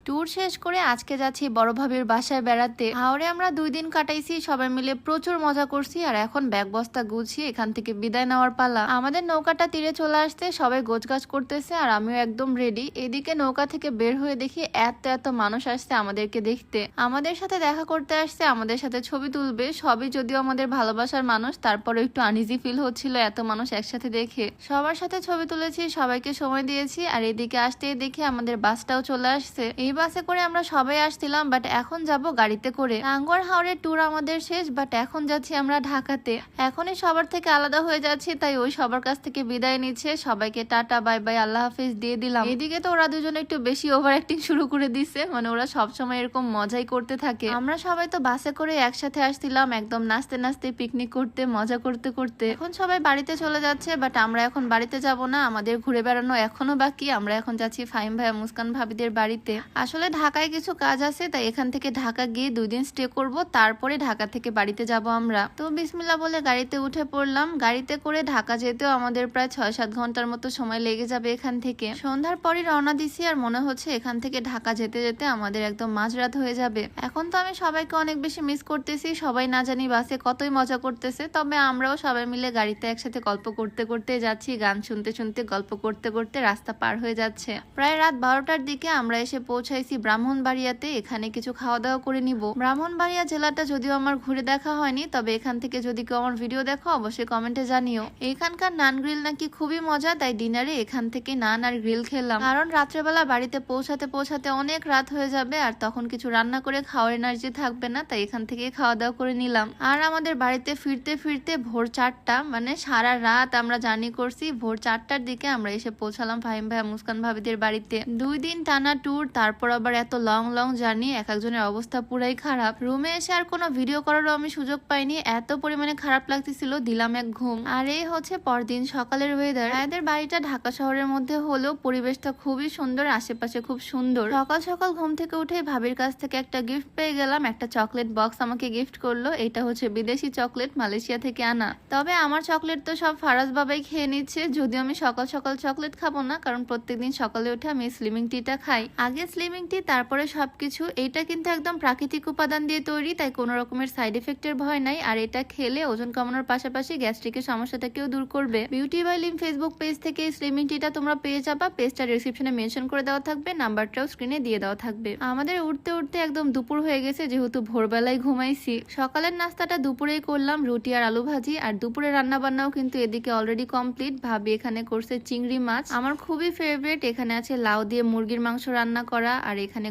Tour শেষ করে আজকে যাচ্ছি বড় ভাবির বাসায় বেড়াতে। হাওড়ে আমরা 2 দিন কাটাইছি, সবাই মিলে প্রচুর মজা করছি। আর এখন ব্যাগ বস্তা গুছিয়ে এখান থেকে বিদায় নেওয়ার পালা। আমাদের নৌকাটা তীরে চলে আসতে সবাই গোছগাছ করতেছে আর আমিও একদম রেডি। এদিকে নৌকা থেকে বের হয়ে দেখি এত এত মানুষ আসছে আমাদেরকে দেখতে, আমাদের সাথে দেখা করতে আসছে, আমাদের সাথে ছবি তুলবে। সবই যদিও আমাদের ভালোবাসার মানুষ, তারপরে একটু আনইজি ফিল হচ্ছিল এত মানুষ একসাথে দেখে। সবার সাথে ছবি তুলেছি, সবাইকে সময় দিয়েছি। আর এদিকে আসতেই দেখি আমাদের বাসটাও চলে আসছে। এই বাসে করে আমরা সবাই আসছিলাম, বাট এখন যাব গাড়িতে করে। টাঙ্গুয়ার হাওড়ের ট্যুর আমাদের শেষ, বাট এখন যাচ্ছি আমরা ঢাকাতে। এখনই সবার থেকে আলাদা হয়ে যাচ্ছি, তাই ওই সবার কাছ থেকে বিদায় নিচ্ছে। সবাইকে টাটা বাই বাই আল্লাহ হাফেজ দিয়ে দিলাম। এদিকে তো ওরা দুজনে একটু বেশি ওভার অ্যাক্টিং শুরু করে দিছে, মানে ওরা সবসময় এরকম মজাই করতে থাকে। আমরা সবাই তো বাসে করে একসাথে আসছিলাম, একদম নাচতে নাচতে পিকনিক করতে মজা করতে করতে। এখন সবাই বাড়িতে চলে যাচ্ছে, বাট আমরা এখন বাড়িতে যাব না, আমাদের ঘুরে বেড়ানো এখনো বাকি। আমরা এখন যাচ্ছি ফাহিম ভাইয়া মুস্কান ভাবিদের বাড়িতে। আসলে ঢাকায় কিছু কাজ আছে, তাই এখান থেকে ঢাকা গিয়ে 2 দিন স্টে করব, তারপরে ঢাকা থেকে বাড়িতে যাব আমরা। তো বিসমিল্লাহ বলে গাড়িতে উঠে পড়লাম। গাড়িতে করে ঢাকা যেতেও আমাদের প্রায় 6-7 ঘন্টার মতো সময় লেগে যাবে এখান থেকে। সন্ধ্যার পরই রওনা দিছি, আর মনে হচ্ছে এখান থেকে ঢাকা যেতে যেতে আমাদের একদম মাঝরাত হয়ে যাবে। এখন তো আমি সবাইকে অনেক বেশি মিস করতেছি। সবাই না জানি বাসে কতই মজা করতেছে, তবে আমরাও সবাই মিলে গাড়িতে একসাথে গল্প করতে করতে যাচ্ছি, গান শুনতে শুনতে গল্প করতে করতে রাস্তা পার হয়ে যাচ্ছে। প্রায় রাত 12টার দিকে আমরা এসে পৌঁছাইছি ব্রাহ্মণবাড়িয়াতে। এখানে কিছু খাওয়া দাওয়া করে নিব। ব্রাহ্মণবাড়িয়া জেলাটা যদিও আমার ঘুরে দেখা হয়নি, তবে এখান থেকে যদি কেউ আমার ভিডিও দেখো অবশ্যই কমেন্টে জানিও। এখানকার নান গ্রিল নাকি খুবই মজা, তাই ডিনারে এখান থেকে নান আর গ্রিল খেলাম। কারণ রাত্রেবেলা বাড়িতে পৌঁছাতে পৌঁছাতে অনেক রাত হয়ে যাবে, আর তখন কিছু রান্না করে খাওয়ার এনার্জি থাকবে না, তাই এখান থেকে খাওয়া দাওয়া করে নিলাম। আর আমাদের বাড়িতে ফিরতে ফিরতে ভোর 4টা, মানে সারা রাত আমরা জার্নি করছি। ভোর 4টার দিকে আমরা এসে পৌঁছালাম ফাহিম ভাইয়া মুস্কান ভাবিদের বাড়িতে। 2 দিন টানা ট্যুর, তারপর আবার এত লং লং জার্নি, এক একজনের অবস্থা পুরাই খারাপ। রুমে এসে আর কোনো ভিডিও করারও আমি সুযোগ পাইনি, এত পরিমাণে খারাপ লাগতেছিল। দিলাম এক ঘুম। আর এই হচ্ছে পরদিন সকালের ওয়েদার। এদের বাড়িটা ঢাকা শহরের মধ্যে হলেও পরিবেশটা খুবই সুন্দর, আশেপাশে খুব সুন্দর। সকাল সকাল ঘুম থেকে উঠে ভাবির কাছ থেকে একটা গিফট পেয়ে গেলাম। একটা চকলেট বক্স আমাকে গিফট করলো। এটা হচ্ছে বিদেশি চকলেট, মালয়েশিয়া থেকে আনা। তবে আমার চকলেট তো সব ফারাজ বাবাই খেয়ে নিচ্ছে, যদিও আমি সকাল সকাল চকলেট খাবো না, কারণ প্রত্যেকদিন সকালে উঠে আমি স্লিমিং টিটা খাই। আগে স্লিমিং টি, তারপরে সবকিছু। এইটা কিন্তু একদম প্রাকৃতিক উপাদান দিয়ে তৈরি, তাই কোনো রকমের সাইড এফেক্টের ভয় নাই। আর এটা খেলে ওজন কমানোর পাশাপাশি গ্যাস্ট্রিকের সমস্যাটাকেও দূর করবে। Beauty by Lim Facebook page থেকে স্লিমিং টিটা তোমরা পেয়ে যাবা। পেজটা ডেসক্রিপশনে মেনশন করে দেওয়া থাকবে, নাম্বারটাও স্ক্রিনে দিয়ে দেওয়া থাকবে। আমাদের উঠতে উঠতে একদম দুপুর হয়ে গেছে, যেহেতু ভোরবেলায় ঘুমাইছি। সকালের নাস্তাটা দুপুরেই করলাম, রুটি আর আলু ভাজি। আর দুপুরে রান্না বান্নাও কিন্তু এদিকে অলরেডি কমপ্লিট। ভাবি এখানে করছে চিংড়ি মাছ, আমার খুবই ফেভারিট। এখানে আছে লাউ দিয়ে মুরগির মাংস রান্না করা, আর এখানে